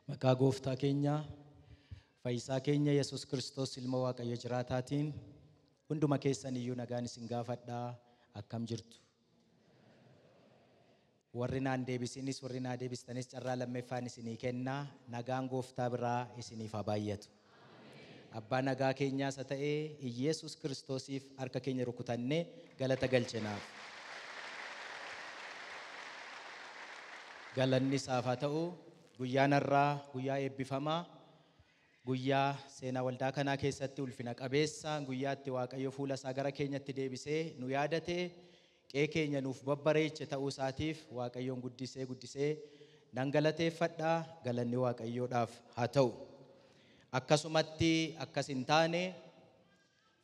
Maqaa gooftaa keenya fayyisaa keenya Yesuus Kiristoos ilma Waaqayyo jiraataatiin hunduma keessan iyyuu nagaan isin gaafadhaa akkam jirtu. Warri naan deebisinis warri naa deebistanis carraa lammeeffaan isinii kennaa nagaan gooftaa biraa isiniif haa baay'atu. Abbaa nagaa keenyaas haa ta'ee Yesuus Kiristoosiif harka keenya rukutannee galata galchinaaf. Galanni isaaf haa ta'u. Guyyaan har'aa guyyaa eebbifamaa, guyyaa seenaa waldaa kanaa keessatti ulfina qabeessa, guyyaatti Waaqayyo fuula isaa gara keenyatti deebisee nu yaadatee qe'ee keenya nuuf babbareeche ta'uu isaatiif Waaqayyoon guddisee nan galateeffadhaa. Galanni Waaqayyoodhaaf haa ta'u. Akkasumatti akkas hin taane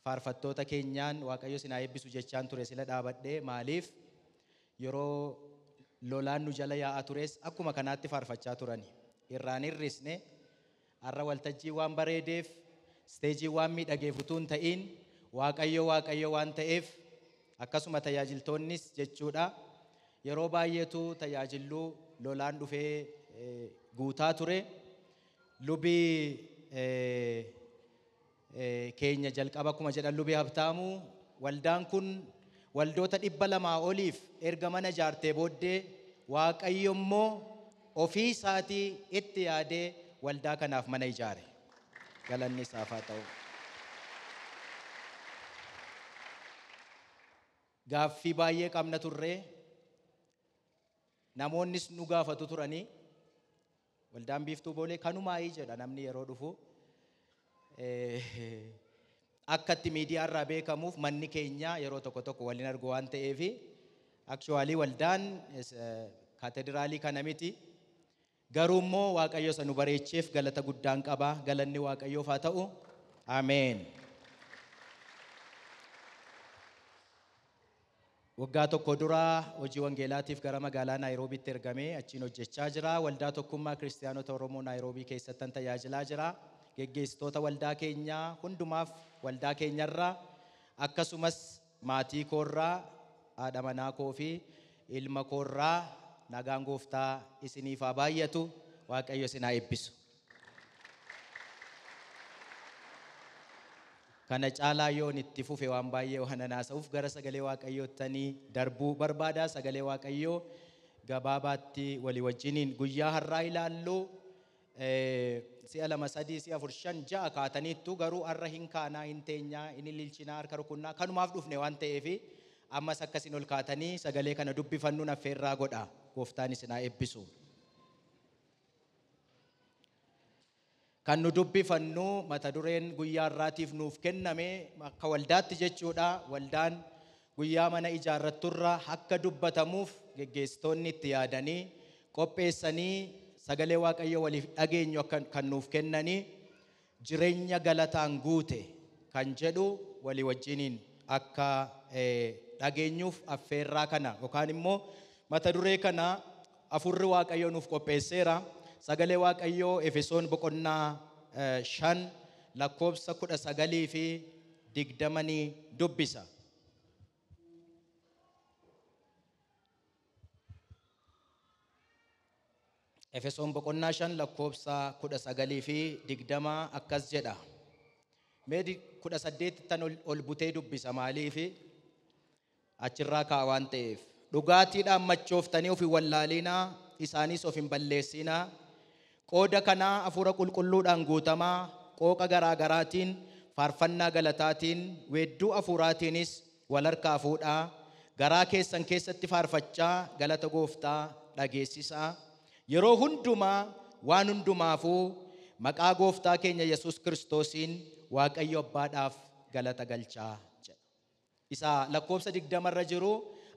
faarfattoota keenyaan Waaqayyo isin haa eebbisu jechaan ture sila dhaabadhee maaliif yeroo lolaan nu jala yaa'aa tures akkuma kanaatti faarfachaa turani. Irraan hir'isne har'a waltajjii waan bareedeef steejii waan miidhageef utuu hin ta'in Waaqayyo waan ta'eef akkasuma tajaajiltoonnis jechuudha. Yeroo baay'eetu tajaajilluu lolaan dhufee guutaa ture. Lubii keenya jalqaba akkuma jedhan lubii Habtaamuu waldaan kun waldoota 200 oliif erga mana ijaartee booddee Waaqayyo immoo ofii isaatii itti yaadee waldaa kanaaf mana ijaare. Galanni isaaf haa ta'u. Gaaffii baay'ee qabna turre. Namoonnis nu gaafatu turanii. Waldaan Biiftuu Boolee kanumaayii jedha namni yeroo dhufu. Akkatti miidiyaa irraa beekamuuf manni keenya yeroo tokko waliin argu waan ta'eef aktuwaalii waldaan kaatedraalii kana miti. Garuu immoo Waaqayyo isa nu bareecheef galata guddaan qaba. Galanni Waaqayyoof haa ta'u. Ameen. Waggaa tokko dura hojii wangeelaatiif gara magaalaa Naayiroobiitti ergamee achiin hojjechaa jira. Waldaa tokkummaa Kiristaanota Oromoo Naayiroobii keessatti tajaajilaa jira. Geggeessitoota waldaa keenyaa hundumaaf waldaa keenyarraa akkasumas maatii koorraa haadha manaa koo fi ilma koorraa nagaan gooftaa isiniif haa baay'atu. Waaqayyo isin haa eebbisu. Kana caalaa yoon itti fufe waan baay'ee waan naasa'uuf gara sagalee Waaqayyoottanii darbuu barbaada. Sagalee Waaqayyoo gabaabaatti walii wajjiniin guyyaa har'aa ilaallu. Si'a 2, 3, 4, 5, 6 kaataniittu garuu har'a hin kaanaa hin teenyaa hin ililchinaa harka rukunnaa kanumaaf dhufne waan ta'eef ammas akkasiin ol kaatanii sagalee kana dubbifannuun affeerraa godha. Gooftaan isin haa eebbisu. Kan nu dubbifannu mata dureen guyyaa har'aatiif nuuf kenname akka waldaatti jechuudha. Waldaan guyyaa mana ijaarratturra akka dubbatamuuf geggeessitoonni itti yaadanii qopheessanii sagalee Waaqayyo waliif dhageenyu kan nuuf kennanii jireenya galataan guute kan jedhu walii wajjiniin akka dhageenyuuf affeerraa kana yookaan immoo mata duree kana afurri Waaqayyo nuuf qopheesseera. Sagalee Waaqayyoo Efesoon boqonnaa 5 lakkoobsa 19 fi 20 dubbisa. Efesoon boqonnaa 5 lakkoobsa 19 fi 20 akkas jedha. Mee 18 tan ol butee dubbisa maaliif achirraa kaa waan ta'eef. Dhugaatiidhaan machooftanii of hin wallaalinaa isaanis of hin balleessinaa. Qooda kanaa hafuura qulqulluudhaan guutamaa qooqa garaa garaatiin faarfannaa galataatiin weedduu hafuuraatiinis wal harkaa fuudhaa. Garaa keessan keessatti faarfachaa galata gooftaa dhageessisaa. Yeroo hundumaa waan hundumaafuu maqaa gooftaa keenya Yesuus Kiristoosiin Waaqayyo Abbaadhaaf galata galchaa jedha. Isa lakkoobsa 20 irra jiru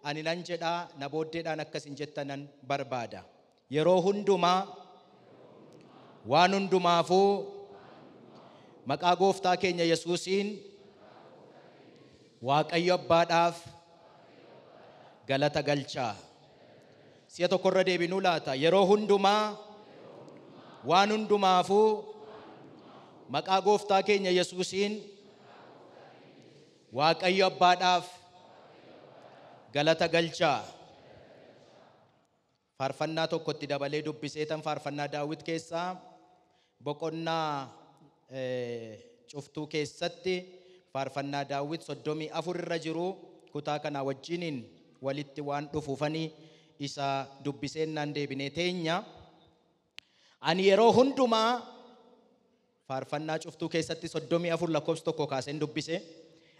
ani nan jedhaa na booddeedhaan akkas hin jettanan barbaada. Yeroo hundumaa waan hundumaafuu maqaa gooftaa keenya Yesuusiin Waaqayyo Abbaadhaaf galata galchaa. Si'a tokkorra deebinuu laata. Yeroo hundumaa waan hundumaafuu maqaa gooftaa keenya Yesuusiin Waaqayyo Abbaadhaaf galata galchaa. faarfannaa tokkotti dabalee dubbisee tan faarfannaa Daawit keessaa boqonnaa cuftuu keessatti faarfannaa Daawit 34 irra jiru kutaa kana wajjiniin walitti waan dhufuufanii isa dubbiseennan deebinee teenya. Ani yeroo hundumaa faarfannaa cuftuu keessatti 34 lakkoofsa tokko kaaseen dubbise.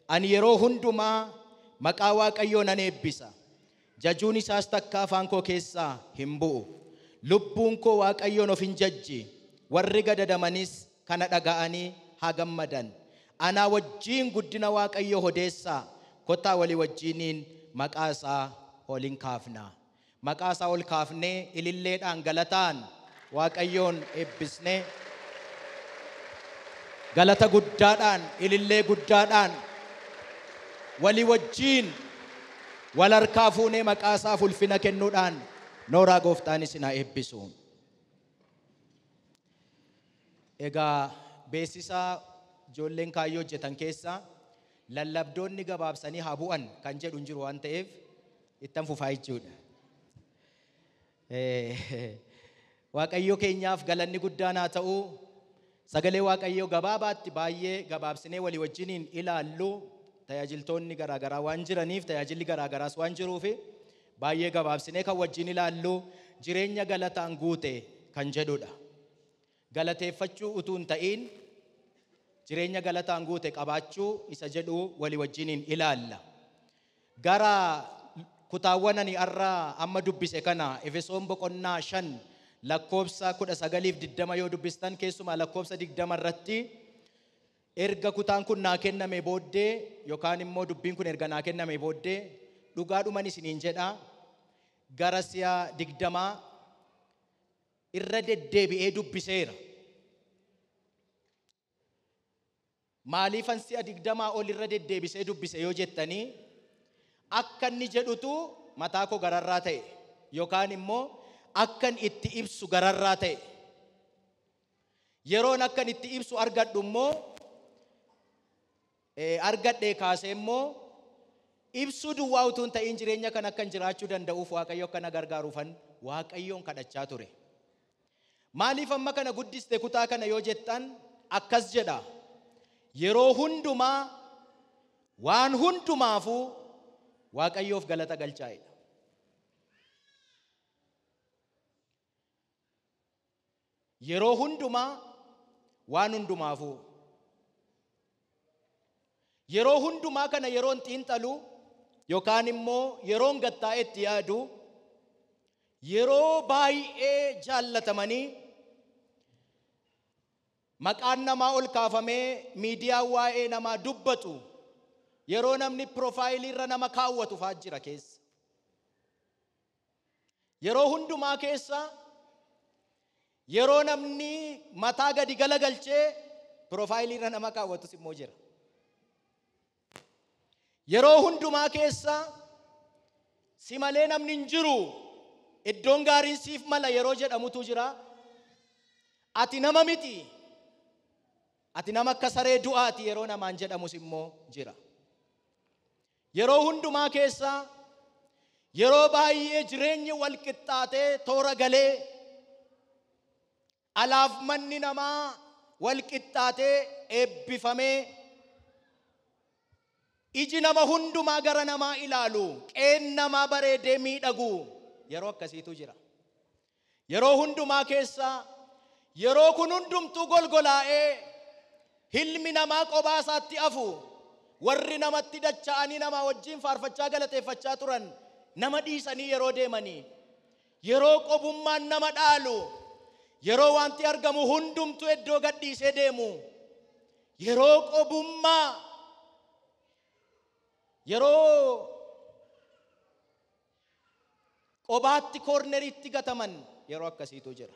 Ani yeroo hundumaa maqaa Waaqayyoo nan eebbisa. Jajuun isaas takka afaan koo keessaa hin bu'u. Lubbuun koo Waaqayyoon of hin jajji. Warri gadadamanis kana dhaga'anii haa gammadan. Anaa wajjiin guddina Waaqayyoo odeessaa. Kottaa walii wajjiniin maqaa isaa ol hin kaafnaa. Maqaa isaa ol kaafnee ililleedhaan galataan Waaqayyoon eebbisnee galata guddaadhaan ilillee guddaadhaan walii wajjiin wal harkaa fuunee maqaa isaaf ulfina kennuudhaan nooraa gooftaanis na eebbisu. Egaa beeksisa ijoolleen kaayyoo hojjetan keessaa lallabdoonni gabaabsanii haa bu'an kan jedhu hin jiru waan ta'eef ittan fufaa jechuudha. Waaqayyo keenyaaf galanni guddaan haa ta'u. Sagalee Waaqayyoo gabaabaatti baay'ee gabaabsinee walii wajjiniin ilaallu tajaajiltoonni garaagaraa waan jiraniif tajaajilli garaagaraas waan jiruuf baay'ee gabaabsinee kan wajjin ilaallu jireenya galataan guute kan jedhudha. Galateeffachuu utuu hin ta'in jireenya galataan guute qabaachuu isa jedhu walii wajjiniin ilaalla. Gara kutaawwan ani har'a amma dubbise kana Efesoon boqonnaa 5 lakkoofsa 19-20 yoo dubbistan keessumaa lakkoofsa 20 irratti erga kutaan kun naa kenname booddee yookaan immoo dubbiin kun erga naa kenname booddee dhugaadhuman isiniin jedha gara si'a 20 irra deddeebi'ee dubbiseera. Maaliifan si'a 20 ol irra deddeebisee dubbise yoo jettanii akka inni jedhutu mataa koo gararraa ta'e yookaan immoo akkan itti ibsu gararraa ta'e. Yeroon akkan itti ibsu argadhu immoo argadhee kaasee immoo ibsuu duwwaa utuu hin ta'in jireenya kan akkan jiraachuu danda'uuf Waaqayyo akkana gargaaruufan Waaqayyoon kadhachaa ture. Maaliif amma kana guddiste kutaa kana yoo jettan akkas jedha. Yeroo hundumaa waan hundumaafuu Waaqayyoof galata galchaa'edha. Yeroo hundumaa waan hundumaafuu. Yeroo hundumaa kana yeroon xiinxalu yookaan immoo yeroon gattaa'ee itti yaadu yeroo baay'ee jaallatamanii maqaan namaa ol kaafamee miidiyaa waa'ee namaa dubbatu yeroo namni profaayilii irra nama kaawwatu fa'aa jira keessa. Yeroo hundumaa keessa yeroo namni mataa gadi galagalchee profaayilii irra nama kaawwatus immoo jira. Yeroo hundumaa keessa si malee namni hin jiru iddoon gaariin siif mala yeroo jedhamutu jira. Ati nama miti. Ati nama akka saree du'aati yeroo namaan jedhamus immoo jira. Yeroo hundumaa keessa yeroo baay'ee jireenyi wal qixxaatee toora galee alaaf manni namaa wal qixxaatee eebbifamee iji nama hundumaa gara namaa ilaalu qeen namaa bareedee miidhagu yeroo akkasiitu jira. Yeroo hundumaa keessa yeroo kun hundumtuu golgolaa'ee hilmi namaa qophaa isaatti hafu warri namatti dacha'anii namaa wajjin faarfachaa galateeffachaa turan nama dhiisanii yeroo deemanii yeroo qobummaan nama dhaalu yeroo wanti argamu hundumtuu iddoo gadhiisee deemu yeroo qobummaa yeroo qobaatti koorneriitti gataman yeroo akkasiitu jira.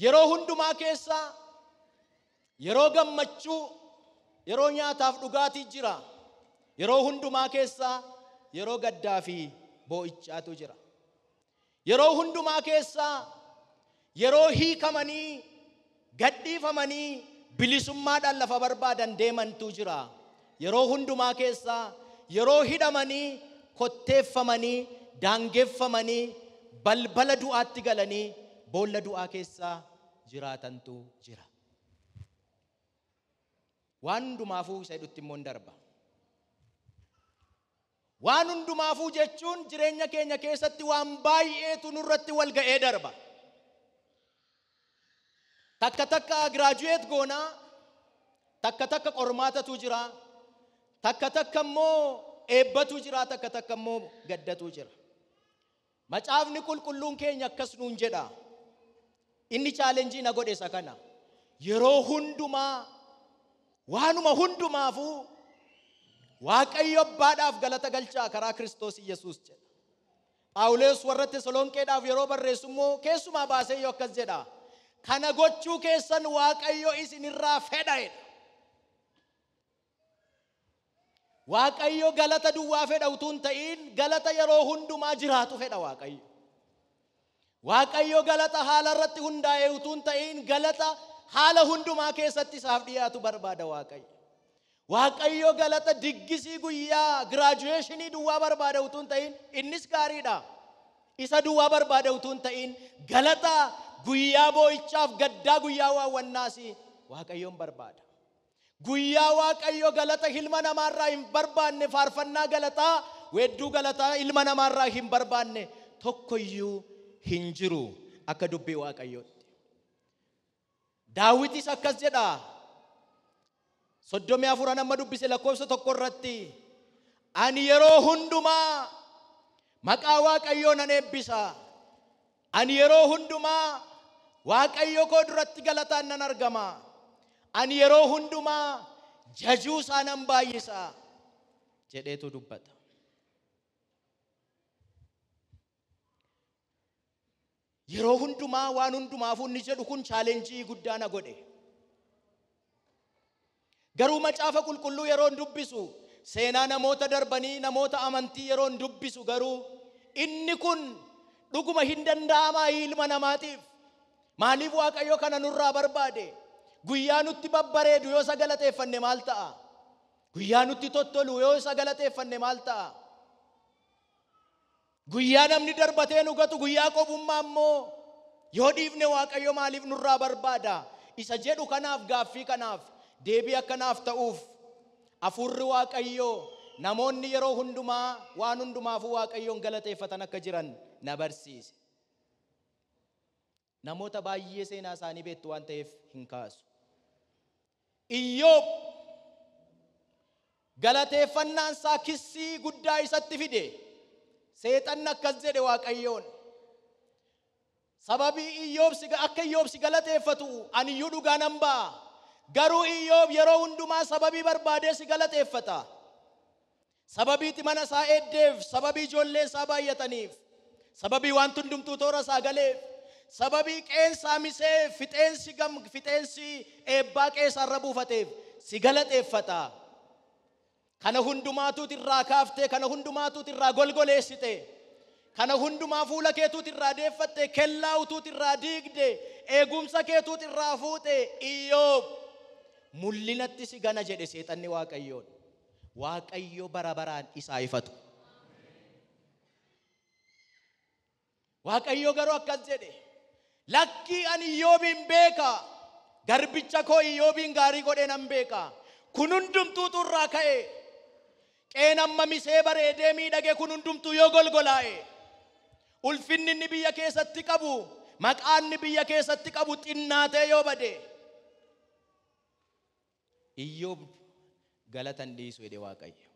Yeroo hundumaa keessa yeroo gammachuu yeroo nyaataaf dhugaatii jira. Yeroo hundumaa keessa yeroo gaddaa fi boo'ichaatu jira. Yeroo hundumaa keessa yeroo hiikamanii gadhiifamanii bilisummaadhaan lafa barbaadan deemantu jira. Yeroo hundumaa keessa yeroo hidhamanii kotteeffamanii daangeffamanii balbala du'aatti galanii boolla du'aa keessa jiraatantu jira. Waan hundumaafuu isa jedhutti immoo darba. Waan hundumaafuu jechuun jireenya keenya keessatti waan baay'eetu nurratti wal ga'ee darba. Takka graduate goona, takka qormaatatu jira, takka immoo eebbatu jira, takka immoo gaddatu jira. Macaafni qulqulluun keenya akkas nuun jedha. Inni challenge na godhe isa kana. Yeroo hundumaa waanuma hundumaafuu Waaqayyo Abbaadhaaf galata galchaa karaa Kiristoos Yesuus jedha. Phaawulos warra Tesaloniqeedhaaf yeroo barreessu immoo keessumaa baasee yoo akkas jedha. Kana gochuu keessan Waaqayyo isinirraa fedha. Waaqayyo galata duwwaa fedha utuu hin ta'in galata yeroo hundumaa jiraatu fedha Waaqayyo. Waaqayyo galata haala irratti hundaa'ee utuu hin ta'in galata haala hundumaa keessatti isaaf dhiyaatu barbaada Waaqayyo. Waaqayyo galata diggisii guyyaa graduationii duwwaa barbaada utuu hin ta'in innis gaariidha. Isa duwwaa barbaada utuu hin ta'in galata guyyaa boo'ichaaf gaddaa guyyaa waawwannaasi Waaqayyoon barbaada. Guyyaa Waaqayyo galata ilma namaarraa hin barbaanne faarfannaa galataa weedduu galataa ilma namaarraa hin barbaanne tokkoyyuu hin jiru akka dubbii Waaqayyootti. Daawitis akkas jedha. 34 nama dubbise lakkoofsa 1 irratti ani yeroo hundumaa maqaa Waaqayyoo nan eebbisa. Ani yeroo hundumaa Waaqayyo koo duratti galataan nan argama. Ani yeroo hundumaa jajuu isaa nan baay'isa jedheetu dubbata. Yeroo hundumaa waan hundumaafuu inni jedhu kun challenge guddaa na godhe. Garuu macaafa qulqulluu yeroo dubbisu seenaa namoota darbanii namoota amantii yeroo dubbisu garuu inni kun dhuguma hin danda'amaa ilma namaatiif. Maaliif Waaqayyo kana nurraa barbaade? Guyyaa nutti babbareedu yoo isa galateeffanne maal ta'a? Guyyaa nutti tottolu yoo isa galateeffanne maal ta'a? Guyyaa namni darbatee nu gatu guyyaa qobummaa immoo yoo dhiifne Waaqayyo maaliif nurraa barbaada? Isa jedhu kanaaf gaaffii kanaaf deebii akkanaaf ta'uuf hafuurri Waaqayyo namoonni yeroo hundumaa waan hundumaafuu Waaqayyoon galateeffatan akka jiran na barsiise. Namoota baay'ee seenaa isaanii beektu waan ta'eef hin kaasu. Iyyoob galateeffannaan isaa kissii guddaa isatti fide. Seexanni akkas jedhe Waaqayyoon. Sababii akka Iyyoob si galateeffatu ani iyyuu dhugaa nan ba'a. Garuu Iyyoob yeroo hundumaa sababii barbaadee si galateeffata. Sababii mana isaa eeddeef, sababii ijoollee isaa baay'ataniif, sababii waan hundumtuu toora isaa galeef, sababii qeensaa misee fixeensi eebbaa qeesarra buufateef si galateeffata. Kana hundumaatuut irraa kaaftee, kana hundumaatuut irraa golgoleessite, kana hundumaa fuula keetuut irraa deeffatte, kellaa utuut irraa diigde, eegumsa keetuut irraa fuute. Iyyoob mul'inatti si gana jedhe seexanni Waaqayyoon. Waaqayyo bara baraan isaa ifatu. Waaqayyo garuu akkas jedhe. Lakki ani Iyyoobin beeka. Garbicha koo Iyyoobin gaarii godhee nan beeka. Kun hundumtuutu irraa ka'e. Qeen amma misee bareedee miidhage kun hundumtuu yoo golgolaa'e. Ulfinni inni biyya keessatti qabu, maqaan inni biyya keessatti qabu xinnaatee yoo bade. Iyyoob galatan dhiisu jedhe Waaqayyo.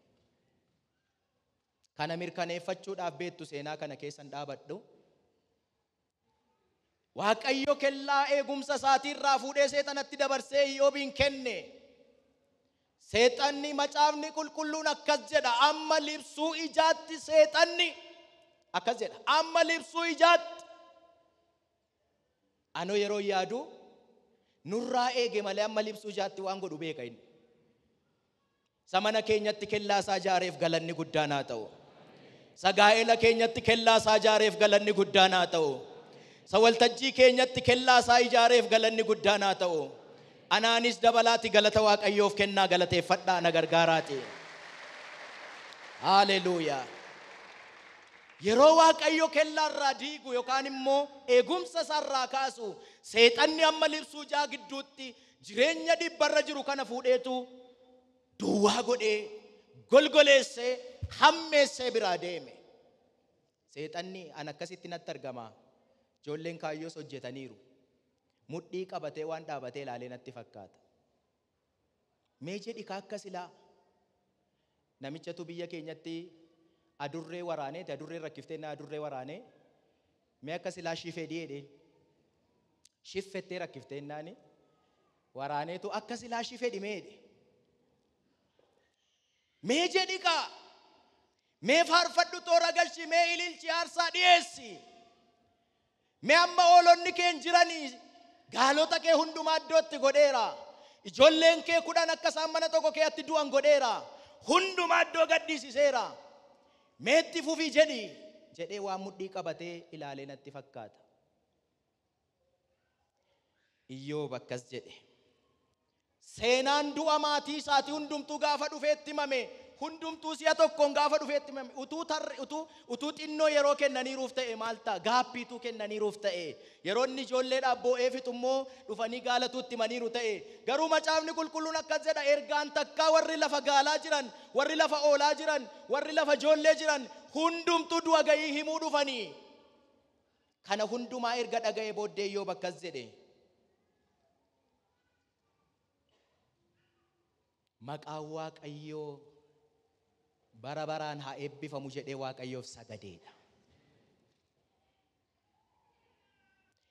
Kana mirkaneeffachuudhaaf beektu seenaa kana keessan dhaabadhu. Waaqayyo kellaa eegumsa isaatirraa fuudhee seexanatti dabarsee Iyyoobin kenne. Seexanni macaafni qulqulluun akkas jedha. Amma libsuu ijaatti seexanni akkas jedha. Amma libsuu ijaatti. Ano yeroo yaadu nurraa eege malee amma libsuu ijaatti waan godhu beeka inni. Samana keenyatti kellaa isaa ijaareef galanni guddaan haa ta'u. Sagaa'ela keenyatti kellaa isaa ijaareef galanni guddaan haa ta'u. Sawaltajjii keenyatti kellaa isaa ijaareef galanni guddaan haa ta'u. Anaanis dabalaati galata Waaqayyoof kennaa galateeffadhaa na gargaaraati. Haleluuyaa. yeroo waaqayyo kellaarraa diigu yookaan immoo eegumsa sarraa kaasu seexanni amma libsuu jaa gidduutti jireenya dhibbarra jiru kana fuudheetu duwwaa godhee golgoleessee hammeessee biraa deeme. Seexanni an akkasitti natti argama. Ijoolleen kaayyoos hojjetaniiru. Mudhii qabatee waan dhaabatee ilaalee natti fakkaata. Mee jedhi akka silaa namichatu biyya keenyatti adurree waraaneeti, adurree rakkiftee na adurree waraanee mee akka silaa shifee dhiyeedheen shiffettee rakkiftee naani waraaneetu akka silaa shifee dhimeedhe. Mee jedhi mee faarfadhu toora galchi, mee ililchi aarsaa dhiyeessi. Mee amma oolonni keen jiranii gaalota kee hundumaa iddootti godheera. Ijoolleen kee 10 akka isaan mana tokko keetti du'an godheera. Hundumaa iddoo gaddisiiseera. Meetti fufii jedhee waan mudhii qabatee ilaalee natti fakkaata. Iyyoob akkas jedhe. Seenaan du'a maatii isaatii hundumtuu gaafa dhufeetti himame, hundumtuu si'a tokkoon gaafa dhufeetti himame, utuu xinnoo yeroo kennaniiruuf ta'e maal ta'a? Gaappiituu kennaniiruuf ta'e. Yeroo inni ijoolleedhaaf boo'ee fixu immoo dhufanii gaalatuutti himaniiru ta'e. Garuu macaafni qulqulluun akkas jedha, ergaan takkaa warri lafa gaalaa jiran, warri lafa oolaa jiran, warri lafa ijoollee jiran hundumtuu du'a ga'ii himuu dhufanii. Kana hundumaa erga dhaga'ee booddee Iyyoob akkas jedhe. Maqaan Waaqayyoo bara baraan haa eebbifamu jedhee Waaqayyoof sagadeedha.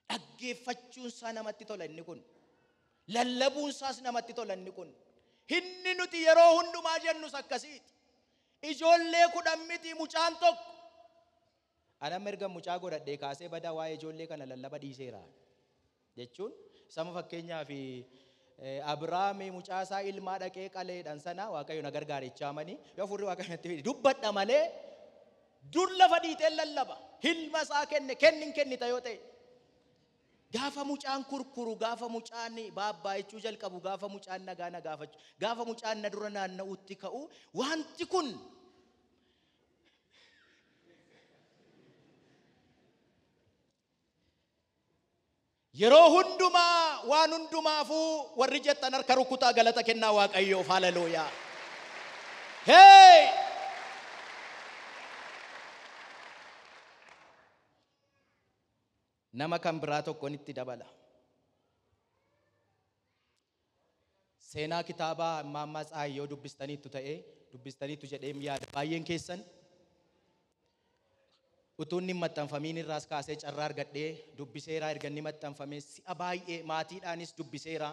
Dhaggeeffachuun isaa namatti tola inni kun. Lallabuun isaas namatti tola inni kun. Hinni nuti yeroo hundumaa jennus akkasiiti. Ijoollee 10 miti mucaan tokko. Anam erga mucaa godhadhee kaasee badaa waa'ee ijoollee kana lallaba dhiiseera. Jechuun sama fakkeenyaa fi Abrahaam mucaa isaa ilmaa dhaqee qaleedhaan sana Waaqayyo na gargaarichaa manii yoo furri Waaqayyo natti fide dubbadha malee dur lafa dhiitee lallaba. Ilma isaa kennita yoo ta'e. Gaafa mucaan kurkuru, gaafa mucaan baabbaa'echuu jalqabu, gaafa mucaan nagaa na gaafachuu, gaafa mucaan na dura naanna'utti ka'u, wanti kun yeroo hundumaa waan hundumaafuu warri jettan harka rukutaa galata kennaa Waaqayyoof. Haleluuyaa. Hey! Nama kan biraa tokkoon itti dabala. Seenaa kitaabaa Maammaa Tsaayyoo dubbistaniitu jedhee yaada baay'een keessan. Utuun inni maxxanfamiin irraas kaasee carraa argadhee dubbiseera. Erga inni maxxanfamee si'a baay'ee maatiidhaanis dubbiseera.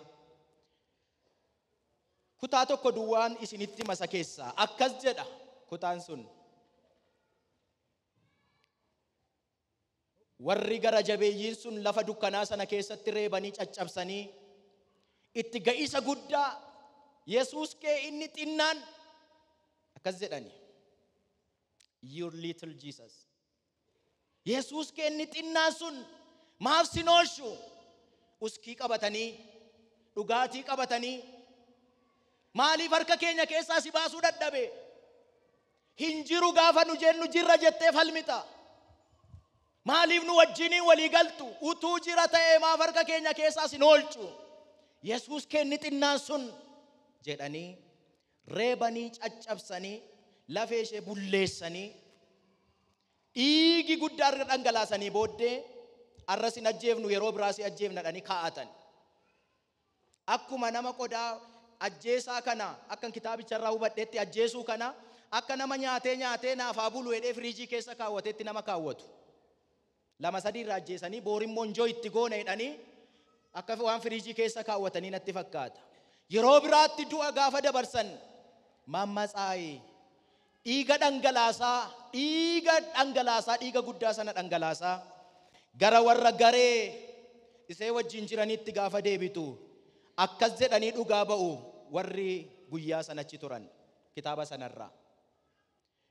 Kutaa tokko duwwaan isinitti masa keessaa akkas jedha kutaan sun. Warri gara jabeeyyiin sun lafa dukkanaa sana keessatti reebanii caccabsanii itti ga'isa guddaa Yesuus kee inni xinnaan akkas jedhani. Your little Jesus. Yesuus kee inni xinnaan sun maaf sin oolchu? Uskii qabatanii, dhugaatii qabatanii, maaliif harka keenya keessaa si baasuu dadhabe? Hin jiru gaafa nu jennu jirra jettee falmita. Maaliif nu wajjiniin walii galtu? Utuu jira ta'ee maaf harka keenya keessaa sin oolchu? Yesuus kee inni xinnaan sun jedhanii reebanii caccabsanii lafee ishee bulleessanii dhiigi guddaa irra dhangalaasanii booddee arra sin ajjeefnu yeroo biraa si ajjeefnadhanii kaa'atan. Akkuma nama qodaa ajjeesaa kana akkan kitaabicharraa hubadheetti ajjeesuu kana akka nama nyaatee naafaa bulu jedhee firiijii keessa kaawwateetti nama kaawwatu. 2-3 irraa ajjeesanii boorimmoo njoo itti goona jedhanii akka waan firiijii keessa kaawwatanii natti fakkaata. Yeroo biraatti du'a gaafa dabarsan Maammaa Tsaayii dhiiga guddaa sana dhangalaasaa gara warra garee isee wajjin jiranitti gaafa deebitu akkas jedhanii dhugaa ba'u warri guyyaa sanachi turan kitaaba sanarraa.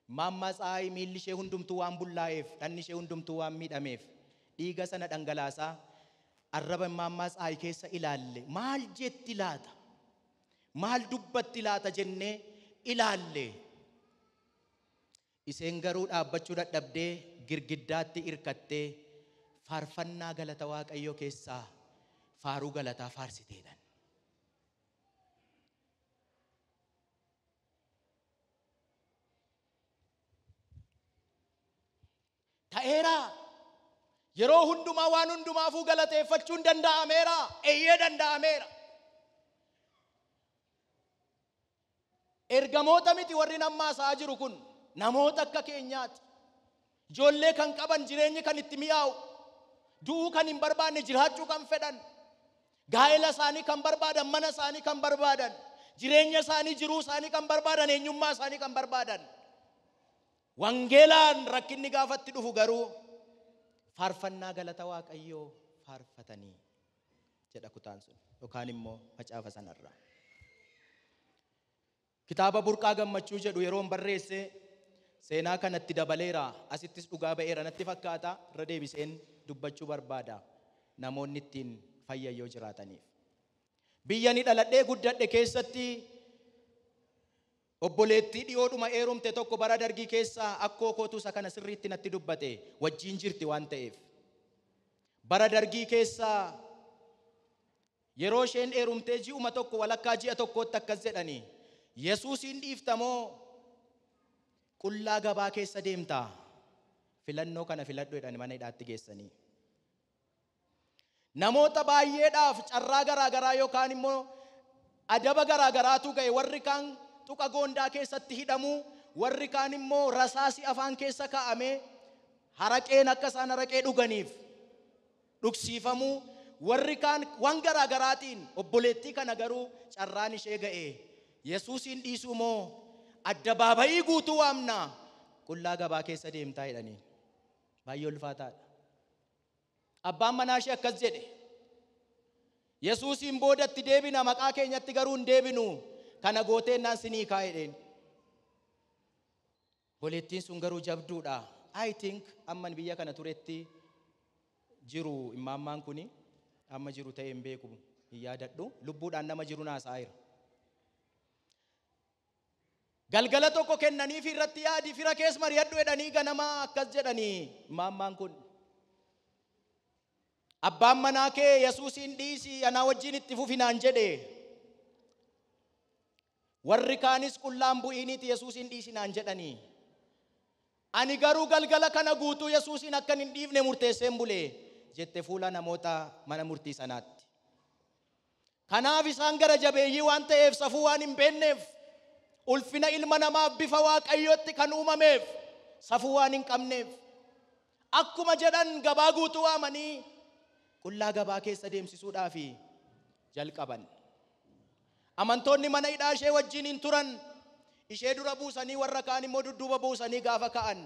Maammaa Tsaayii miilli ishee hundumtuu waan bullaa'eef, dhanni ishee hundumtuu waan miidhameef dhiiga sana dhangalaasaa arraba Maammaa Tsaayii keessa ilaalle maal jetti laata? Maal dubbatti laata jennee ilaalle. Iseen garuu dhaabbachuu dadhabdee girgiddaatti irkattee faarfannaa galata Waaqayyoo keessaa faaruu galataa faarsiteedhan. Ta'eera yeroo hundumaa waan hundumaafuu galateeffachuun danda'ameera. Eeyyee danda'ameera. Ergamoota miti warri nammaasaa jiru kun namoota akka keenyaati. Ijoollee kan qaban, jireenyi kan itti mi'aawu, du'uu kan hin barbaanne, jiraachuu kan fedhan, gaa'ela isaanii kan barbaadan, mana isaanii kan barbaadan, jireenya isaanii, jiruu isaanii kan barbaadan, eenyummaa isaanii kan barbaadan. Wangeelaan rakkinni gaafatti dhufu garuu faarfannaa galata Waaqayyoo faarfatanii jedha kutaan sun yookaan immoo macaafa sanarraa. Kitaaba burqaa gammachuu jedhu yeroon barreesse seenaa kanatti dabaleera. Asittis dhugaa ba'eera natti fakkaata. Irra deebiseen dubbachuu barbaada namoonni ittiin fayyan yoo jiraataniif. Biyya ni dhaladhee guddadhe keessatti obboleettii dhiyoodhuma eerumte tokko bara dargii keessaa akkoo kootu isa kana sirriitti natti dubbate wajjiin jirti waan ta'eef. Bara dargii keessaa yeroo isheen eerumtee ji'uma tokko walakkaa ji'a tokkootti akkas jedhanii, Yesuusin dhiiftamoo qullaa gabaa keessa deemtaa? Filannoo kana filadhu jedhanii mana hidhaatti geessanii. Namoota baay'eedhaaf carraa garaagaraa yookaan immoo adaba garaagaraatu ga'e. Warri kaan tuqa goondaa keessatti hidhamu, warri kaan immoo rasaasi afaan keessa kaa'ame haraqeen akka isaan haraqee dhuganiif dhugsiifamuu, warri kaan waan garaagaraatiin. Obboleettii kana garuu carraan ishee ga'e. Yesuusin dhiisuu moo addabaabayii guutuu waamnaa qullaa gabaa keessa deemtaa jedhanii. Baay'ee ulfaataadha. Abbaan manaa ishee akkas jedhe, Yesuusin boodatti deebina, maqaa keenyatti garuu hin deebinu, kana gooteennaan sinii kaa jedheen. Obboleettiin sun garuu jabduudha. I think amman biyya kana turetti jiru imaammaan kuni amma jiru ta'e hin beeku hin yaadadhu. Lubbuudhaan nama jiru naasaa jira. Galgala tokko kennanii fi irratti yaadi fira kees mari'adhu jedhanii ganamaa akkas jedhanii imaammaan kun. Abbaan manaa kee Yesuusin dhiisi anaa wajjin itti fufinaan jedhe. Warri kaanis qullaan bu'iiniiti Yesuusin dhiisinaan jedhanii. Ani garuu galgala kana guutuu Yesuusin akkan hin dhiifne murteesseen bulee jette fuula namoota mana murtii sanaatti. Kanaaf isaan gara jabeeyyii waan ta'eef, safuu waan hin beekneef, ulfina ilma namaaf bifa Waaqayyootti kan uumameef safuu waan hin qabneef akkuma jedhan gabaa guutuu waamanii qullaa gabaa keessa deemsisuudhaaf jalqaban. Amantoonni mana hidhaa ishee wajjin hin turan. Ishee dura buusanii warra kaan immoo dudduuba buusanii gaafa ka'an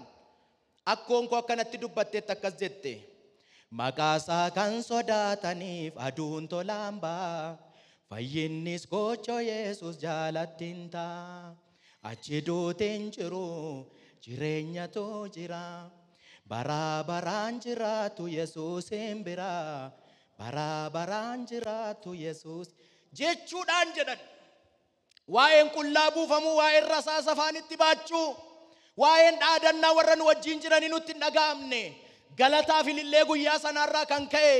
akkoon koo akkanatti dubbatteetti akkas jette. Maqaasaa kan sodaataniif aduun tolaan ba'a, fayyinnis gochoo Yesuus jaalattiin ta'a. Achi duuteen jiru jireenyatu jira, baraa baraan jiraatu Yesuusin bira, baraa baraan jiraatu Yesuus jechuudhaan jedhan. Waa'een qullaa buufamuu, waa'een rasaasa afaanitti baachuu, waa'een dhaadannaa warra nu wajjin jiranii nutti hin dhaga'amne. Galataa fi ilillee guyyaa sanarraa kan ka'e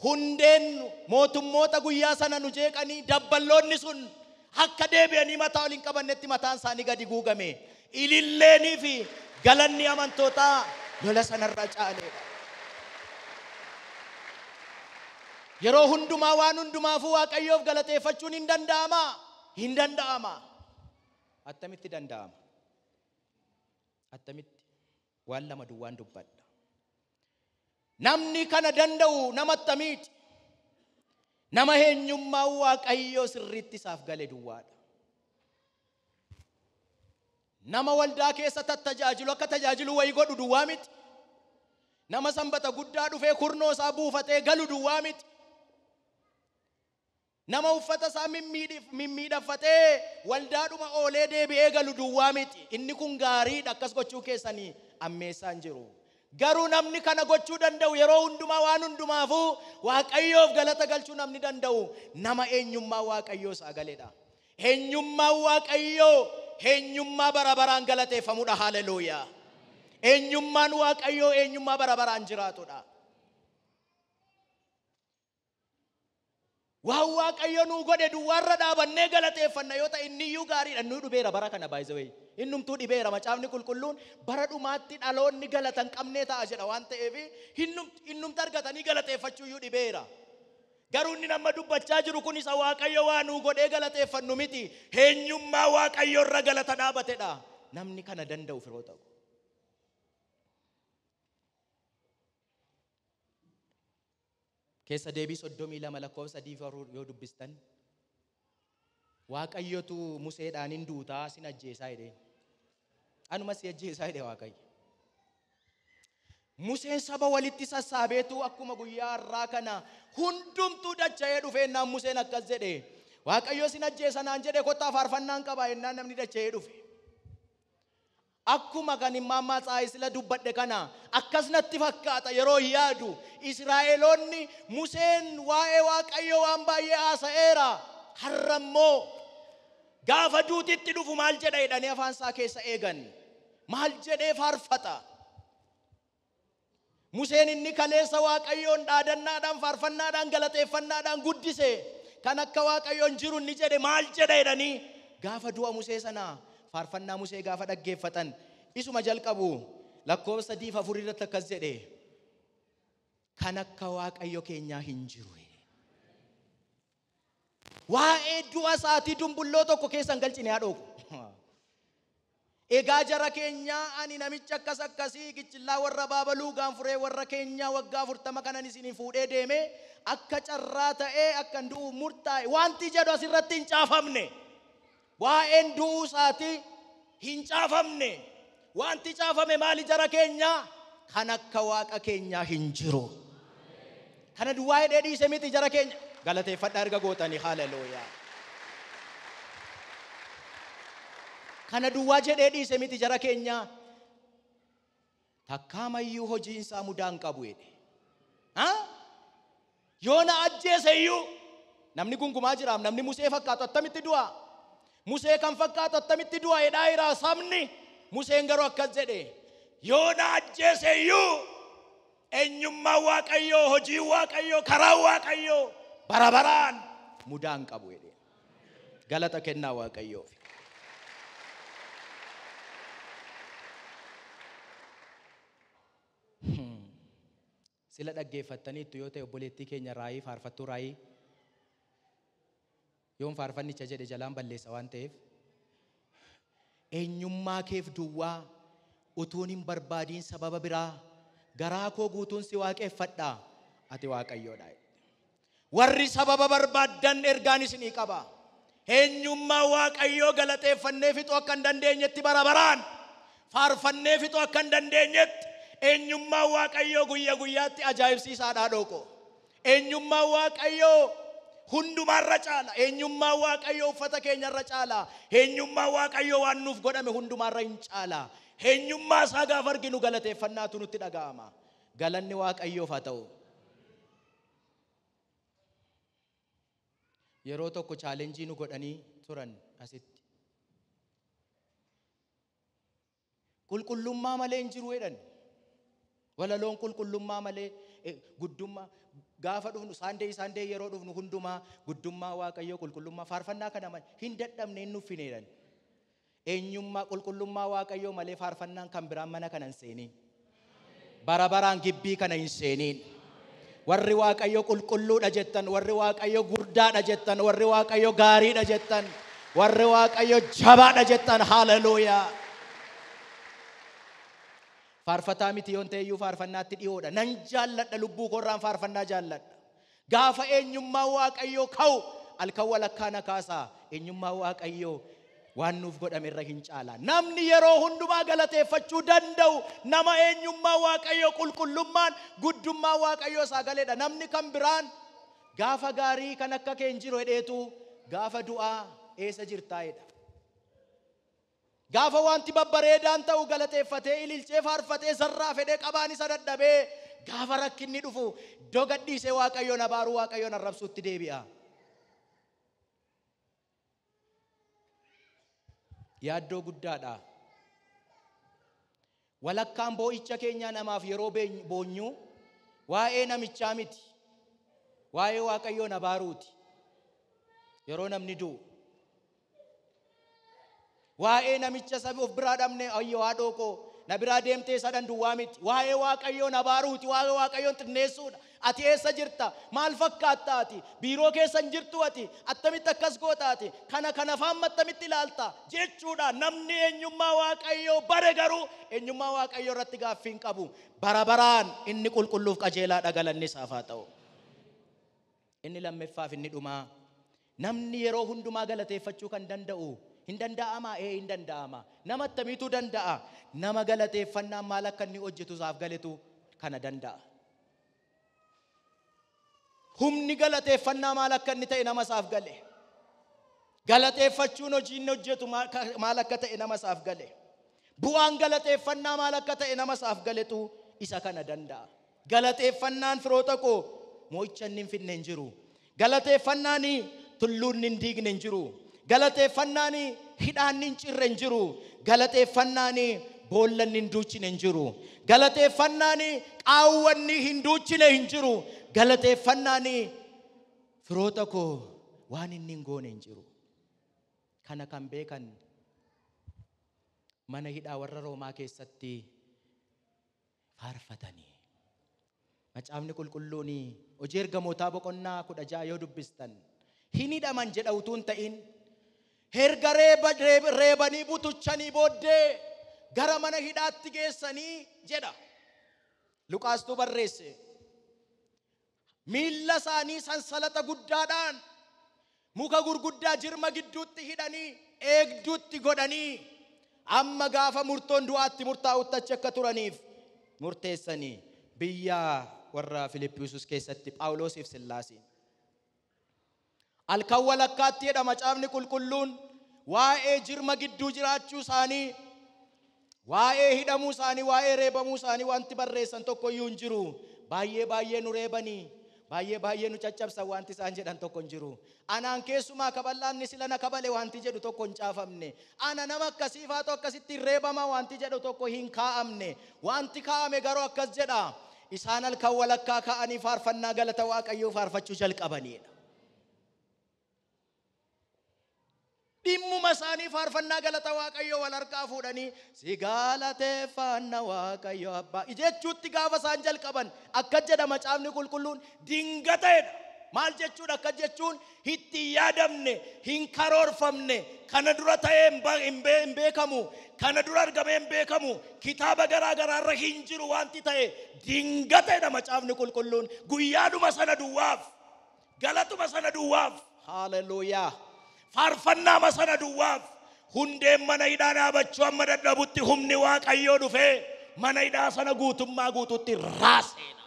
hundeen mootummoota guyyaa sana nu jeeqanii dabballoonni sun akka deebi'anii mataa ol hin qabannetti mataan isaanii gadi guugame. Ililleenii fi galanni amantootaa lola sanarraa caaleedha. Yeroo hundumaa waan hundumaafuu Waaqayyoof galateeffachuun hin danda'ama. Hin danda'ama. Attamitti danda'ama? Attamitti? Waan lama duwwaan dubbadha. Namni kana danda'u nama attamiiti? Nama eenyummaa Waaqayyoo sirriitti isaaf gale duwwaadha. Nama waldaa keessa tajaajilu akka tajaajilu wayii godhu duwwaa miti. Nama sanbata guddaa dhufee kurnoo isaa buufatee galu duwwaa miti. Nama uffata isaa mimmiidhaffatee waldaadhuma oolee deebi'ee galu duwwaa miti. Inni kun gaariidha, akkas gochuu keessanii ammeessaan jiru. Garuu namni kana gochuu danda'u yeroo hundumaa waan hundumaafuu Waaqayyoof galata galchuu namni danda'u nama eenyummaa Waaqayyoo isaa galeedha. Eenyummaa Waaqayyoo eenyummaa bara baraan galateeffamudha. Haleluuyaa. Eenyummaan Waaqayyoo eenyummaa bara baraan jiraatudha. Waan Waaqayyo nuu godhe duwwaarra dhaabannee galateeffanna yoo ta'e inni iyyuu gaariidha. Nuu dhibeera bara kana by the way. Innumtuu dhibeera. Macaafni qulqulluun bara dhumaatti dhaloonni galatan qabnee ta'a jedha waan ta'eef innumti argatanii galateeffachuu iyyuu dhibeera. Garuu inni nama dubbachaa jiru kun isa Waaqayyo waan nuu godhee galateeffannu miti. Eenyummaa Waaqayyo irra galata dhaabatedha. Namni kana danda'u firoo ta'u. Keessa deebii 32 lakkoofsa 4 yoo dubbistan Waaqayyotu Museedhaan hin duutaa sin ajjeesaa jedheen. Anuma si ajjeesaa jedhe Waaqayyo. Museen saba walitti sassaabeetu akkuma guyyaa har'aa kana hundumtuu dacha'ee dhufeennaan Museen akkas jedhe. Waaqayyo sin ajjeesa naan jedhe kottaa faarfannaan qaba ennaan namni dacha'ee dhufe. Akkuma kan imammaa Tsaayisila dubbadhe kana akkas natti fakkaata yeroo yaadu Israa'eloonni Museen waa'ee Waaqayyo waan baay'ee haasa'eera. Har'ammoo gaafa duutitti dhufu maal jedha jedhanii afaan isaa keessa eegan. Maal jedhee faarfata. Museen inni kaleessa Waaqayyoon dhaadannaadhaan faarfannaadhaan galateeffannaadhaan guddise kan akka Waaqayyoon jiru inni jedhe maal jedha jedhanii gaafa du'a Musee sanaa faarfannaa Musee gaafa dhaggeeffatan isuma jalqabu lakkoofsa 4 irratti akkas jedhe kan akka Waaqayyo keenyaa hin jiru. Waa'ee du'a isaatii dumbulloo tokko keessan galchine haa dhoogu. Egaa jara keenyaa ani namicha akkasii gichillaa warra baabaluu gaanfuree warra keenyaa waggaa 40 kanan isinii fuudhee deeme akka carraa ta'ee akka du'u murtaa'e wanti jedhu asirratti hin caafamne. Waa'een du'uu isaatii hin caafamne. Wanti caafame maali jara keenyaa kan akka Waaqa keenyaa hin jiru. Kana duwwaa hidhee dhiise miti jara keenya. Galateeffadhaa erga gootanii haalelooyaa. Kana duwwaa jedhee dhiise miti jara keenyaa. Takkaamayyuu hojiinsaa mudaan qabu jedhe. Yoo na ajjeese iyyuu namni gungumaa jiraam namni Musee fakkaatu attamitti du'a. Musee kan fakkaatu attamitti du'a jedhaa jira sabni. Museen garuu akkas jedhe yoo na ajjeese iyyuu eenyummaa Waaqayyoo hojii Waaqayyoo karaa Waaqayyoo bara baraan mudaan qabu jedhe. Galata kennaa Waaqayyoof. Sila dhaggeeffattaniittu yoo ta'e obboleettii keenya raayii faarfattuu raayii yoon faarfannicha jedhe jalaan balleessa waan ta'eef eenyummaa keef duwwaa utuun hin barbaadiin sababa biraa garaa koo guutuun si waaqeffadha ati Waaqayyoodha. Warri sababa barbaaddan ergaan isinii qaba. Eenyummaa Waaqayyoo galateeffannee fixuu akka hin dandeenyetti bara baraan faarfannee fixuu akka hin dandeenyetti eenyummaa Waaqayyoo guyyaa guyyaatti ajaa'ibsiisaadhaa dhoko. Eenyummaa Waaqayyoo hundumarra caala. Eenyummaa Waaqayyoo uffata keenyarra caala. Eenyummaa Waaqayyoo waan nuuf godhame hundumarra hin caala. Eenyummaa isaa gaafa arginu galateeffannaatu nutti dhaga'ama. Galanni Waaqayyoof haa ta'u. Yeroo tokko chaalenjii nu godhanii turan asitti. Qulqullummaa malee hin jiru jedhan. Walaloon qulqullummaa malee guddummaa gaafa dhufnu saandee yeroo dhufnu hundumaa guddummaa Waaqayyoo qulqullummaa faarfannaa kana hin dadhabne hin nuffineedhan. Eenyummaa qulqullummaa Waaqayyoo malee faarfannaan kan biraan mana kana hin seeniin. Bara baraan gibbii kana hin seeniin. Warri Waaqayyoo qulqulluudha jettan, warri Waaqayyoo guddaadha jettan, warri Waaqayyoo gaariidha jettan, warri Waaqayyoo jabaadha jettan haalelooyaa. Faarfataa miti yoon ta'eyyuu faarfannaatti dhiyoodha. Nan jaalladha lubbuu koorraan faarfannaa jaalladha. Gaafa eenyummaa Waaqayyoo ka'u halkan walakkaa na kaasaa. Eenyummaa Waaqayyoo waan nuuf godhame irra hin caala. Namni yeroo hundumaa galateeffachuu danda'u nama eenyummaa Waaqayyoo qulqullummaan guddummaa Waaqayyoo sagaleedha. Namni kan biraan gaafa gaarii kan akka kee hin jiru hedheetu gaafa du'aa eessa jirtaa jedha. Gaafa wanti babbareedaan ta'u galateeffatee ililchee faarfatee sarraa fedhee qabaan isa dadhabee gaafa rakkinni dhufu iddoo gadhiisee Waaqayyoon abaaruu Waaqayyoon arrabsuutti deebi'a. Yaaddoo guddaadha. walakkaan boo'icha keenya namaaf yeroo boonyu waa'ee namichaa miti, waa'ee Waaqayyoo nabaaruuti. Yeroo namni du'u waa'ee namicha sabi of biraa dhabne ayyoo haadhoo koo na biraa deemtee sadan duwwaa miti, waa'ee Waaqayyoo nabaaruuti, waa'ee Waaqayyoon xinneessuudha. Ati eessa jirta? Maal fakkaatta ati? Biiroo keessa hin jirtu ati? Attamitti akkas goota ati? Kana afaan attamitti ilaalta jechuudha. Namni eenyummaa Waaqayyoo bare garuu eenyummaa Waaqayyoo irratti gaaffii hin qabu. Bara baraan inni qulqulluuf qajeelaadha, galanni isaaf haa ta'u. Inni lammeffaaf inni dhumaa, namni yeroo hundumaa galateeffachuu kan danda'u hin danda'amaa? Hin danda'ama. Nama attamiitu danda'a? Nama galateeffannaan maal akka inni hojjetu isaaf galetu kana danda'a. Humni galateeffannaa maal akka inni ta'e nama isaaf gale. Galateeffachuun hojii inni hojjetu maal akka ta'e nama isaaf gale. Bu'aan galateeffannaa maal akka ta'e nama isaaf galetu isa kana danda'a. Galateeffannaan firoota koo moo'icha inni hin fidne hin jiru. Galateeffannaan tulluun hin diigne hin jiru. Galateeffannaan hidhaan hin cirre hin jiru. Galateeffannaan boollan hin duuchine hin jiru. Galateeffannaan qaawwanni hin duuchine hin jiru. Galateeffannaan firoota koo waan inni hin goone hin jiru. Kana kan beekan mana hidhaa warra Roomaa keessatti faarfatanii. Macaafni qulqulluun hojii ergamootaa boqonnaa 16 yoo dubbistan hin hidhaman jedha utuu hin ta'in erga reebanii butuchanii booddee gara mana hidhaatti geessanii jedha. Luqaastuu barreesse. Miilla isaanii sansalata guddaadhaan muka gurguddaa jirma gidduutti hidhanii eegduutti godhanii amma gaafa murtoon du'aatti murtaa'utti achi akka turaniif murteessanii biyya warra Filiphisius keessatti Phaawulosiif Sillaasiin. Halkan walakkaatti jedha macaafni qulqulluun waa'ee jirma gidduu jiraachuu isaanii, waa'ee hidhamuu isaanii, waa'ee reebamuu isaanii wanti barreessan tokko iyyuu hin jiru. Baay'ee nu reebanii, baay'ee nu caccabsan wanti isaan jedhan tokko hin jiru. Anaan keessumaa kabal'aanni sila na kabale wanti jedhu tokko hin caafamne. Ana nama akkasii faatu akkasitti reebama wanti jedhu tokko hin kaa'amne. Wanti kaa'ame garuu akkas jedha. Isaan halkan walakkaa ka'anii faarfannaa galata Waaqayyoo faarfachuu jalqabaniidha. Dhimmuma isaanii faarfannaa galata Waaqayyoo wal harkaa fuudhanii si galateeffanna Waaqayyo Abbaa jechuutti gaafa isaan jalqaban akka jedha macaafni qulqulluun dingateedha. Maal jechuudha akka jechuun itti yaadamne, hin karoorfamne, kana dura ta'ee hin beekamu, kana dura argamee hin beekamu, kitaaba garaa garaarra hin jiru wanti ta'e dingateedha macaafni qulqulluun. Guyyaadhuma sana duwwaaf, galatuma sana duwwaaf, haleluuyaa, faarfannaama sana duwwaaf hundeen mana hidhaa dhaabachuu amma dadhabutti humni Waaqayyoo dhufee mana hidhaa sana guutummaa guutuutti raaseedha.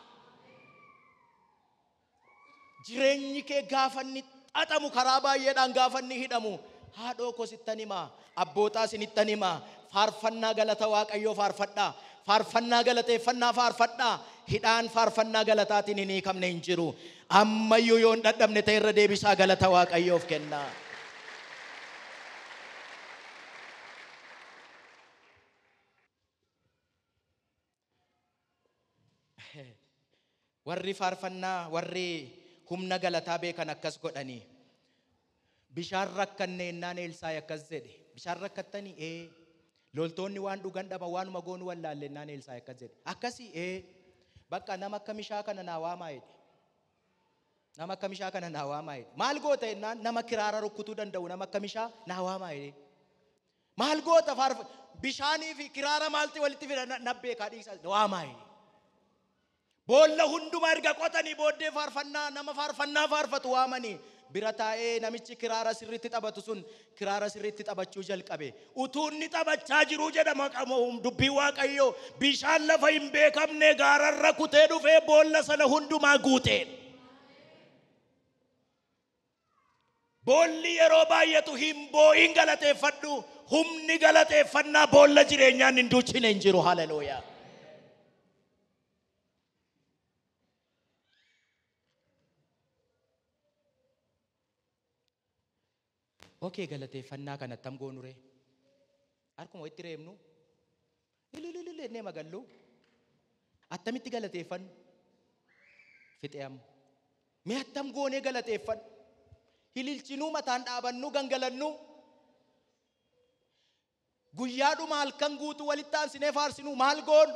Jireenyi kee gaafa inni xaxamu karaa baay'eedhaan gaafa inni hidhamu haadhoo koo sittan himaa, abbootaa sinittan himaa, faarfannaa galata Waaqayyoo faarfadhaa, faarfannaa galateeffannaa faarfadhaa. Hidhaan faarfannaa galataatiin hin hiikamne hin jiru. Ammayyuu yoo hin dadhabne ta'e irra deebisaa galata Waaqayyoof kennaa. Warri faarfannaa, warri humna galataa beekan akkas godhanii. Bishaan rakkanne ennaan Elsaa'i akkas jedhe. Bishaan rakkattanii loltoonni waan dhugan dhaban waanuma goonu wallaalle ennaan Elsaa'i akkas jedhe. Akkasii bakka nama akka mishaa kana naa waamaa jedhe. Nama akka mishaa kana naa waamaa jedhe. Maal goota ennaan nama kiraara rukkutuu danda'u nama akka mishaa naa waamaa jedhe. Maal goota bishaanii fi kiraara maalti walitti fida nabbeekaa dhiisaa waamaa jedhe. Boolla hundumaa erga qotanii booddee faarfannaa nama faarfannaa faarfatu waamanii bira taa'ee namichi kiraara sirriitti taphatu sun kiraara sirriitti taphachuu jalqabe. Utuu inni taphachaa jiruu jedhama dubbii Waaqayyoo bishaan lafa hin beekamne gaararra kutee dhufee boolla sana hundumaa guute. Boolli yeroo baay'atu hin boo'in galateeffadhu, humni galateeffannaa boolla jireenyaan hin duuchine hin jiru. Haleluuyaa. Okay, galateeffannaa kana tam goonure. Harkuma itti reebnu Ilililillee magallu. Attamitti galateeffannu. Fixeem. Mee attam goonee galateeffannu. Hililchinuu mataan dhaabannu gangalannu. Guyyaadhuma halkan guutuu walitti aansinee faarsinuu maal goonu?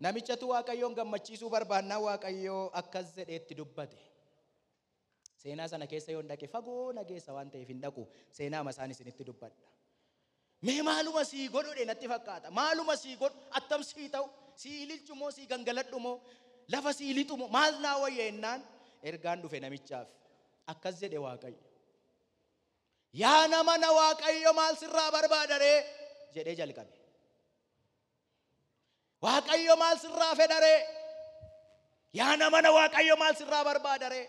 Namichatu Waaqayyoon gammachiisuu barbaannaa Waaqayyoo akkas jedheetti dubbate. Seenaa sana keessa yoon dhaqe fagoo nageessa waan ta'eef hin dhaqu. Seenaa masaan isinitti dubbadha. Mee maaluma sii godhu natti fakkaata. Maaluma sii godhu attam sii ta'u sii ililchu moo sii gangaladhu moo lafa sii lixu moo maal naa wayya ennaan ergaan dhufe namichaaf. Akkas jedhe Waaqayyo. Yaa nama na Waaqayyo maal sirraa barbaada ree jedhee jalqabe. Waaqayyo maal sirraa fedha ree? Yaa nama na Waaqayyo maal sirraa barbaada ree?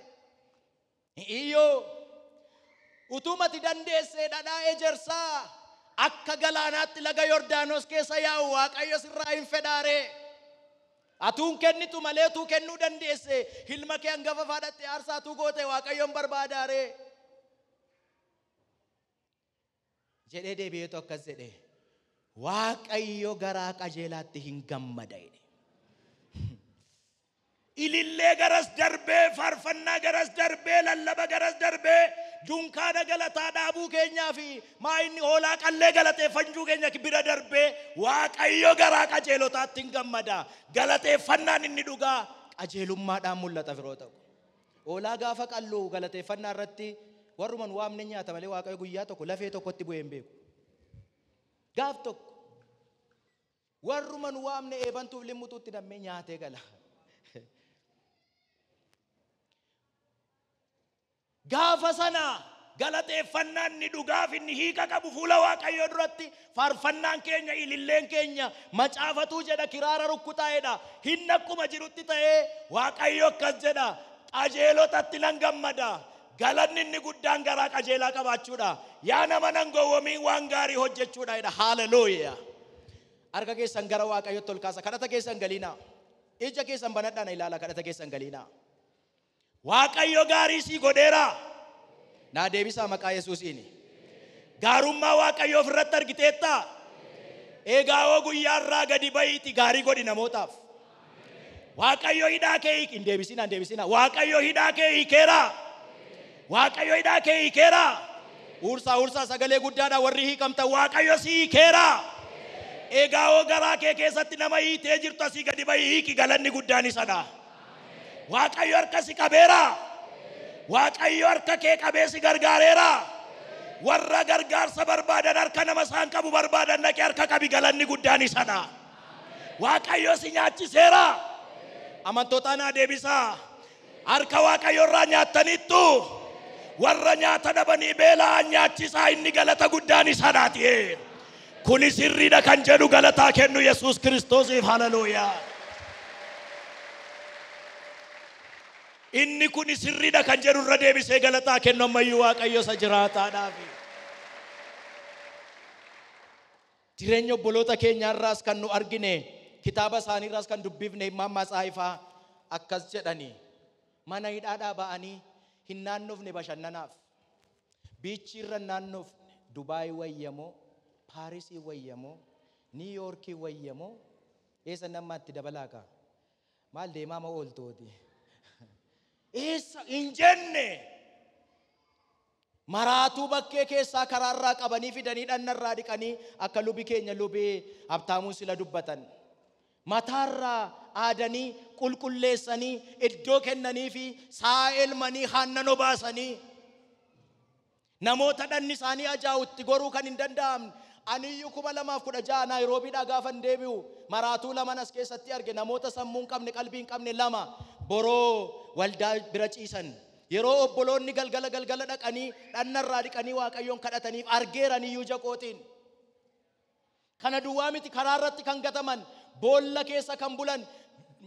Iyyoo utumati dandeessee dhadhaa ejersaa akka galaanaatti laga Yordaanos keessa yaa'u Waaqayyo sirraa hin fedhaa ree? Atuun kennitu malee tuu kennuu dandeesse hilma kee hangafa faadhatte aarsaa tuu goote Waaqayyoon barbaadaa ree? Jedhee deebi'eetu akkas jedhe. Waaqayyo garaa qajeelaatti hin gammada jedhe. Ilillee garas darbee faarfannaa garas darbee lallaba garas darbee dunkaana galataa dhaabuu keenyaa fi maa inni hoolaa qallee galateeffachuu keenya bira darbee Waaqayyo garaa qajeelotaatti hin gammada. Galateeffannaan inni dhugaa qajeelummaadhaan mul'ata firoota. Hoolaa gaafa qallu galateeffannaa irratti warruman waamne nyaata malee Waaqayyo guyyaa tokko lafee tokkotti bu'ee hin beeku. Gaaf tokko warruman waamne eebantuuf limmutuutti dammee nyaatee gala. Gaafa sana galateeffannaan ni dhugaaf inni hiika qabu fuula Waaqayyoo duratti faarfannaan keenya ililleen keenya macaafatuu jedha kiraara rukkutaa'edha. Hin akkuma jirutti ta'ee Waaqayyo akkas jedha qajeelotatti nan gammada. Galanni inni guddaan garaa qajeelaa qabaachuudha. Yaa nama nan gowwomiin waan gaarii hojjechuudha jedha. Haalelooyaa. Harka keessan gara Waaqayyootti ol kaasa. Kadhata keessan galiina. Ija keessan banadhaan ilaala kadhata keessan galiina. Waaqayyo gaarii sii godheera. Naa deebisaa maqaa Yesuusiini. Gaarummaa Waaqayyo ofirratti argiteetta. Eegaa oo guyyaarraa gadi ba'iiti gaarii godhi namootaaf. Waaqayyo hidhaa kee hin deebisina. Waaqayyo hidhaa kee hiikeera. Waaqayyo hidhaa kee hiikeera. Ursaa sagalee guddaadhaan warri hiikamta Waaqayyo sii hiikeera. Eegaa oo garaa kee keessatti nama hiitee jirtu asii gadi ba'i hiiki galanni guddaan isadha. Waaqayyo harka si qabeera. Waaqayyo harka kee qabee si gargaareera. Warra gargaarsa barbaadan harka nama isaan qabu barbaadan dhaqee harka qabi galanni guddaan isadha. Waaqayyo si nyaachiseera. Amantootaa naa deebisaa. Harka Waaqayyo irraa nyaattaniittu warra nyaata dhabanii beela'an nyaachisaa inni galata guddaan isadhaati. Kuni sirriidha kan jedhu galataa kennu Yesuus Kiristoosiif. Haleluuyaa. Inni kuni sirriidha kan jedhu irra deebisee galataa kennu ammayyuu Waaqayyo isa jiraataadhaaf. Jireenya obboloota keenyaarraas kan nu argine kitaaba isaaniirraas kan dubbifne immaan matsaayifaa akkas jedhani. Mana hidhaadhaa ba'anii hin naannofne bashannanaaf. Biichiirra naannofne Dubaay wayyamoo, Paarisii wayyamoo, Niiyoorkii wayyamoo eessa namaatti dabalaaka? Maal deemaa ma ooltooti? Eessa hin jenne maraatuu bakkee keessaa karaarraa qabanii fidanii dhannarraa dhiqanii akka lubi keenya lubii Habtaamuun sila dubbatan mataarraa aadanii qulqulleessanii iddoo kennanii fi saa elmanii haannanoo baasanii namoota dhanni isaanii ajaa'utti goruu kan hin danda'amne. Aniyyuu 2016 Naayiroobiidhaa gaafan deebi'u maraatuu laman as keessatti arge namoota sammuu hin qabne qalbii hin qabne lama boroo waldaa bira ciisan. Yeroo obboloonni galgala dhaqanii dhannarraa dhiqanii Waaqayyoon kadhataniif argeeran iyyuu jaqootiin. Kana duwwaa miti karaa irratti kan gataman boolla keessa kan bulan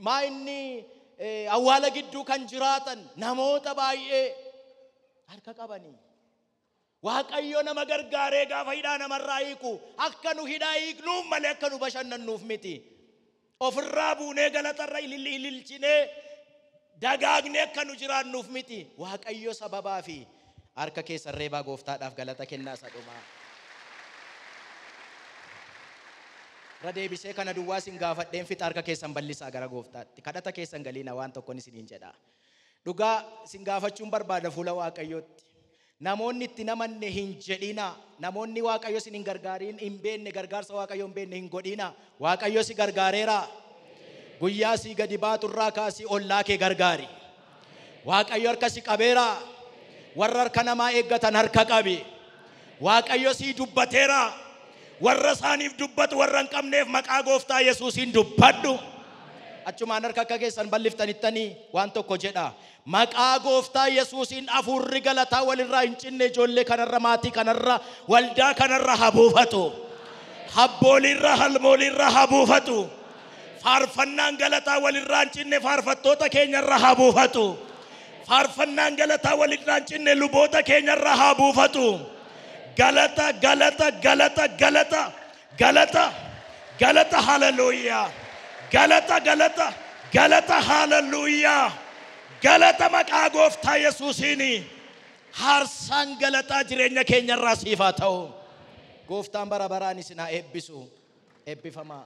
maa inni awwaala gidduu kan jiraatan namoota baay'ee harka qabanii. Waaqayyo nama gargaaree gaafa hidhaa namarraa hiiku akka nu hidhaa hiiknuuf malee akka nu bashannannuuf miti. Ofirraa buunee galatarra ililchinee dagaagnee akka nu jiraannuuf miti. Waaqayyo sababaa fi harka keessan reebaa gooftaadhaaf galata kennaa isa dhumaa. Radeebisee kana duwwaa sin gaafadheen fixa harka keessan bal'isaa gara gooftaatti. Kadhata keessan galiina waan tokkoon isiniin jedha. Dhugaa sin gaafachuun barbaada fuula Waaqayyootti. Namoonni itti namanne hin jedhina. Namoonni Waaqayyo sin hin gargaariin hin beenne gargaarsa Waaqayyo hin beenne hin godhina. Waaqayyo si gargaareera. Guyyaa si gadi baaturraa kaasii ollaa kee gargaari. Waaqayyo harka si qabeera. Warra harka namaa eeggatan harka qabi. Waaqayyo si dubbateera. Warra isaaniif dubbatu warra hin qabneef maqaa gooftaa Yesuusiin dubbadhu. Achumaan harka akka keessan bal'iftanittanii waan tokko jedha. Maqaa gooftaa Yesuusiin afurri galataa walirraa hin cinne ijoollee kanarra maatii kanarra waldaa kanarra habuufatu. Habboolirra halmoolirra habuufatu. Faarfannaan galataa walirraa hin cinne faarfattoota keenyarra habuufatu. Faarfannaan galataa walirraa hin cinne luboota keenyarra habuufatu. Galata, galata, galata, galata, galata, galata, hallelujah. Galata, galata, galata, hallelujah. Galata maqaa gooftaa Yesuusiini. Haarsaan galataa jireenya keenyarraa siif haa ta'u. Gooftaan bara baraan isin haa eebbisu. Eebbifamaa.